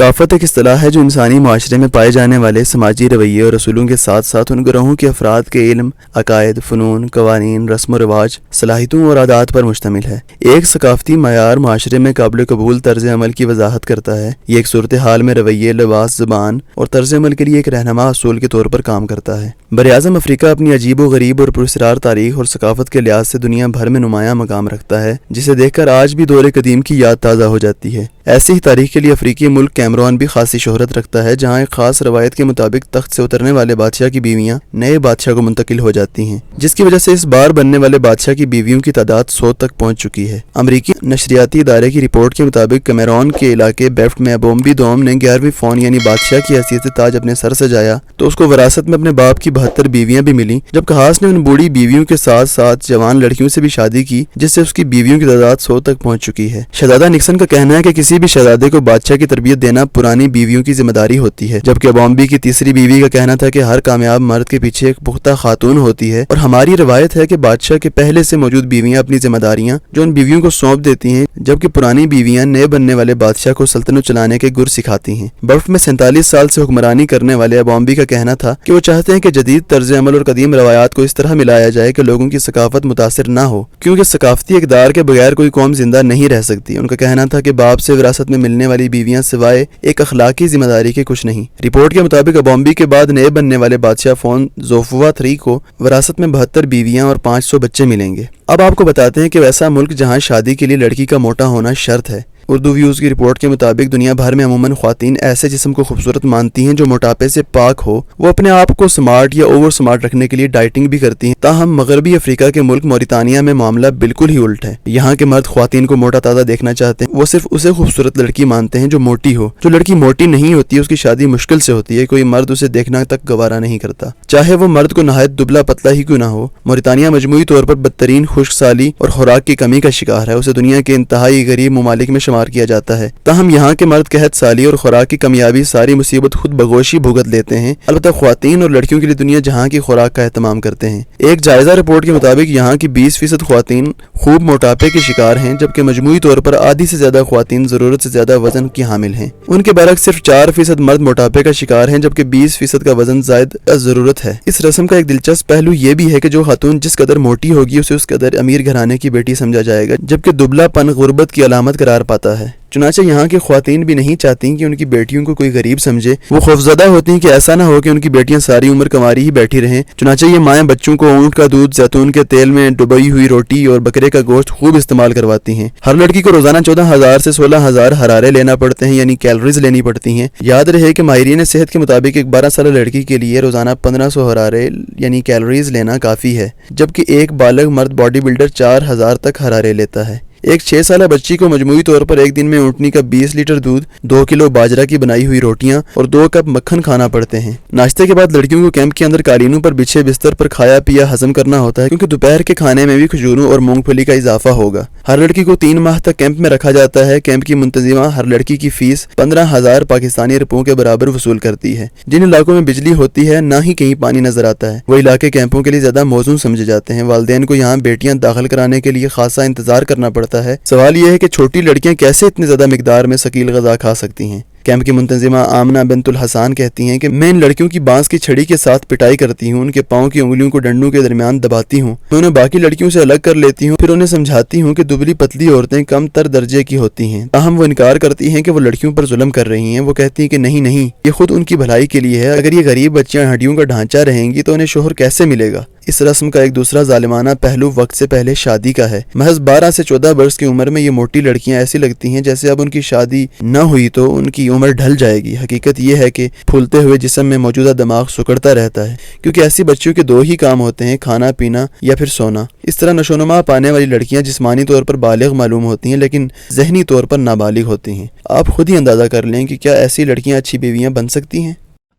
ثقافت ایک اصطلاح ہے جو انسانی معاشرے میں پائے جانے والے سماجی رویے اور اصولوں کے ساتھ ساتھ ان گروہوں کے افراد کے علم، عقائد، فنون، قوانین، رسم و رواج، صلاحیتوں اور عادات پر مشتمل ہے۔ ایک ثقافتی معیار معاشرے میں قابل قبول طرز عمل کی وضاحت کرتا ہے۔ یہ ایک صورتحال میں رویے، لباس، زبان اور طرز عمل کے لیے ایک رہنما اصول کے طور پر کام کرتا ہے۔ براعظم افریقہ اپنی عجیب و غریب اور پراسرار تاریخ اور ثقافت کے لحاظ سے دنیا بھر میں نمایاں مقام رکھتا ہے، جسے دیکھ کر آج بھی دور قدیم کی یاد تازہ ہو جاتی ہے۔ ایسی ہی تاریخ کے لیے افریقی ملک کیمرون بھی خاصی شہرت رکھتا ہے، جہاں ایک خاص روایت کے مطابق تخت سے اترنے والے بادشاہ کی بیویاں نئے بادشاہ کو منتقل ہو جاتی ہیں، جس کی وجہ سے اس بار بننے والے بادشاہ کی بیویوں کی تعداد 100 تک پہنچ چکی ہے۔ امریکی نشریاتی ادارے کی رپورٹ کے مطابق کیمرون کے علاقے بیفٹ میں بومبی دوم نے 11ویں فون یعنی بادشاہ کی حیثیت سے تاج اپنے سر سجایا تو اس کو وراثت میں اپنے باپ کی 72 بیویاں بھی ملیں، جب کہاس نے ان بوڑھی بیویوں کے ساتھ ساتھ جوان لڑکیوں سے بھی شادی کی، جس سے اس کی بیویوں کی تعداد 100 تک پہنچ چکی ہے۔ شہزادہ نکسن کا کہنا ہے کہ کسی بھی شہزادے کو بادشاہ کی تربیت دینا پرانی بیویوں کی ذمہ داری ہوتی ہے، جبکہ بومبی کی تیسری بیوی کا کہنا تھا کہ ہر کامیاب مرد کے پیچھے ایک پختہ خاتون ہوتی ہے، اور ہماری روایت ہے کہ بادشاہ کے پہلے سے موجود بیویاں اپنی ذمہ داریاں جو ان بیویوں کو سونپ دیتی ہیں، جبکہ پرانی بیویاں نئے بننے والے بادشاہ کو سلطنت چلانے کے گر سکھاتی ہیں۔ برف میں 47 سال سے حکمرانی کرنے والے بومبی کا کہنا تھا کہ وہ چاہتے ہیں کہ جدید طرز عمل اور قدیم روایات کو اس طرح ملایا جائے کہ لوگوں کی ثقافت متاثر نہ ہو، کیونکہ ثقافتی اقدار کے بغیر کوئی قوم زندہ نہیں رہ سکتی۔ ان کا کہنا تھا کہ باپ سے وراثت میں ملنے والی بیویاں سوائے ایک اخلاقی ذمہ داری کے کچھ نہیں۔ رپورٹ کے مطابق بومبی کے بعد نئے بننے والے بادشاہ فون زوفوا 3 کو وراثت میں 72 بیویاں اور 500 بچے ملیں گے۔ اب آپ کو بتاتے ہیں کہ ویسا ملک جہاں شادی کے لیے لڑکی کا موٹا ہونا شرط ہے۔ اردو ویوز کی رپورٹ کے مطابق دنیا بھر میں عموماً خواتین ایسے جسم کو خوبصورت مانتی ہیں جو موٹاپے سے پاک ہو۔ وہ اپنے آپ کو سمارٹ یا اوور سمارٹ رکھنے کے لیے ڈائٹنگ بھی کرتی ہیں، تاہم مغربی افریقہ کے ملک موریتانیہ میں معاملہ بالکل ہی الٹ ہے۔ یہاں کے مرد خواتین کو موٹا تازہ دیکھنا چاہتے ہیں، وہ صرف اسے خوبصورت لڑکی مانتے ہیں جو موٹی ہو۔ جو لڑکی موٹی نہیں ہوتی اس کی شادی مشکل سے ہوتی ہے، کوئی مرد اسے دیکھنا تک گوارا نہیں کرتا، چاہے وہ مرد کو نہایت دبلا پتلا ہی کیوں نہ ہو۔ موریتانیہ مجموعی طور پر بدترین خشک سالی اور خوراک کی کمی کا شکار ہے، اسے دنیا کے انتہائی غریب ممالک میں شمار کیا جاتا ہے۔ تاہم یہاں کے مرد قحط سالی اور خوراک کی کمیابی ساری مصیبت خود بغوشی بھگت لیتے ہیں۔ البتہ خواتین اور لڑکیوں کے لیے دنیا جہاں کی خوراک کا اہتمام کرتے ہیں۔ ایک جائزہ رپورٹ کے مطابق یہاں کی 20% خواتین خوب موٹاپے کے شکار ہیں، جبکہ مجموعی طور پر آدھی سے زیادہ خواتین ضرورت سے زیادہ وزن کی حامل ہیں۔ ان کے برعکس صرف 4% مرد موٹاپے کا شکار ہیں، جبکہ 20% کا وزن زائد ضرورت ہے۔ اس رسم کا ایک دلچسپ پہلو یہ بھی ہے کہ جو خاتون جس قدر موٹی ہوگی اسے اس قدر امیر گھرانے کی بیٹی سمجھا جائے گا، جبکہ دبلا پن غربت کی علامت قرار پاتا ہے۔ چنانچہ یہاں کی خواتین بھی نہیں چاہتی کہ ان کی بیٹیوں کو کوئی غریب سمجھے، وہ خوفزدہ ہوتی ہیں کہ ایسا نہ ہو کہ ان کی بیٹیاں ساری عمر کنواری ہی بیٹھی رہیں۔ چنانچہ یہ مائیں بچوں کو اونٹ کا دودھ، زیتون کے تیل میں ڈبوئی ہوئی روٹی اور بکرے کا گوشت خوب استعمال کرواتی ہیں۔ ہر لڑکی کو روزانہ 14,000 سے 16,000 حرارے لینا پڑتے ہیں، یعنی کیلوریز لینی پڑتی ہیں۔ یاد رہے کہ ماہرین صحت کے مطابق ایک 12 سالہ لڑکی کے لیے روزانہ 1500 حرارے یعنی کیلوریز لینا کافی ہے، جبکہ ایک بالغ مرد باڈی بلڈر 4000 تک حرارے لیتا ہے۔ ایک 6 سالہ بچی کو مجموعی طور پر ایک دن میں اونٹنی کا 20 لیٹر دودھ، 2 کلو باجرہ کی بنائی ہوئی روٹیاں اور 2 کپ مکھن کھانا پڑتے ہیں۔ ناشتے کے بعد لڑکیوں کو کیمپ کے اندر قالینوں پر بچھے بستر پر کھایا پیا ہضم کرنا ہوتا ہے، کیونکہ دوپہر کے کھانے میں بھی کھجوروں اور مونگ پھلی کا اضافہ ہوگا۔ ہر لڑکی کو 3 ماہ تک کیمپ میں رکھا جاتا ہے۔ کیمپ کی منتظمہ ہر لڑکی کی فیس 15,000 پاکستانی روپوں کے برابر وصول کرتی ہے۔ جن علاقوں میں بجلی ہوتی ہے نہ ہی کہیں پانی نظر آتا ہے، وہ علاقے کیمپوں کے لیے زیادہ موزوں سمجھے جاتے ہیں۔ والدین کو یہاں بیٹیاں داخل کرانے کے لیے خاصا انتظار کرنا پڑتا ہے۔ سوال یہ ہے کہ چھوٹی لڑکیاں کیسے اتنی زیادہ مقدار میں ثقیل غذا کھا سکتی ہیں۔ کیمپ کی منتظمہ آمنہ بنت الحسان کہتی ہیں کہ میں ان لڑکیوں کی بانس کی چھڑی کے ساتھ پٹائی کرتی ہوں، ان کے پاؤں کی انگلیوں کو ڈنڈوں کے درمیان دباتی ہوں، میں انہیں باقی لڑکیوں سے الگ کر لیتی ہوں، پھر انہیں سمجھاتی ہوں کہ دبلی پتلی عورتیں کم تر درجے کی ہوتی ہیں۔ تاہم وہ انکار کرتی ہیں کہ وہ لڑکیوں پر ظلم کر رہی ہیں۔ وہ کہتی ہیں کہ نہیں، یہ خود ان کی بھلائی کے لیے ہے۔ اگر یہ غریب بچیاں ہڈیوں کا ڈھانچہ رہیں گی تو انہیں شوہر کیسے ملے گا؟ اس رسم کا ایک دوسرا ظالمانہ پہلو وقت سے پہلے شادی کا ہے۔ محض 12 سے 14 برس کی عمر میں یہ موٹی لڑکیاں ایسی لگتی ہیں جیسے اب ان کی شادی نہ ہوئی تو ان کی عمر ڈھل جائے گی۔ حقیقت یہ ہے کہ پھولتے ہوئے جسم میں موجودہ دماغ سکڑتا رہتا ہے، کیونکہ ایسی بچیوں کے 2 ہی کام ہوتے ہیں، کھانا پینا یا پھر سونا۔ اس طرح نشوونما پانے والی لڑکیاں جسمانی طور پر بالغ معلوم ہوتی ہیں لیکن ذہنی طور پر نابالغ ہوتی ہیں۔ آپ خود ہی اندازہ کر لیں کہ کیا ایسی لڑکیاں اچھی بیویاں بن سکتی ہیں؟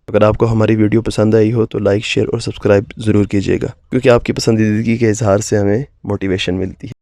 اگر آپ کو ہماری ویڈیو پسند آئی ہو تو لائک، شیئر اور سبسکرائب ضرور کیجیے گا، کیونکہ آپ کی پسندیدگی کے اظہار سے ہمیں موٹیویشن ملتی ہے۔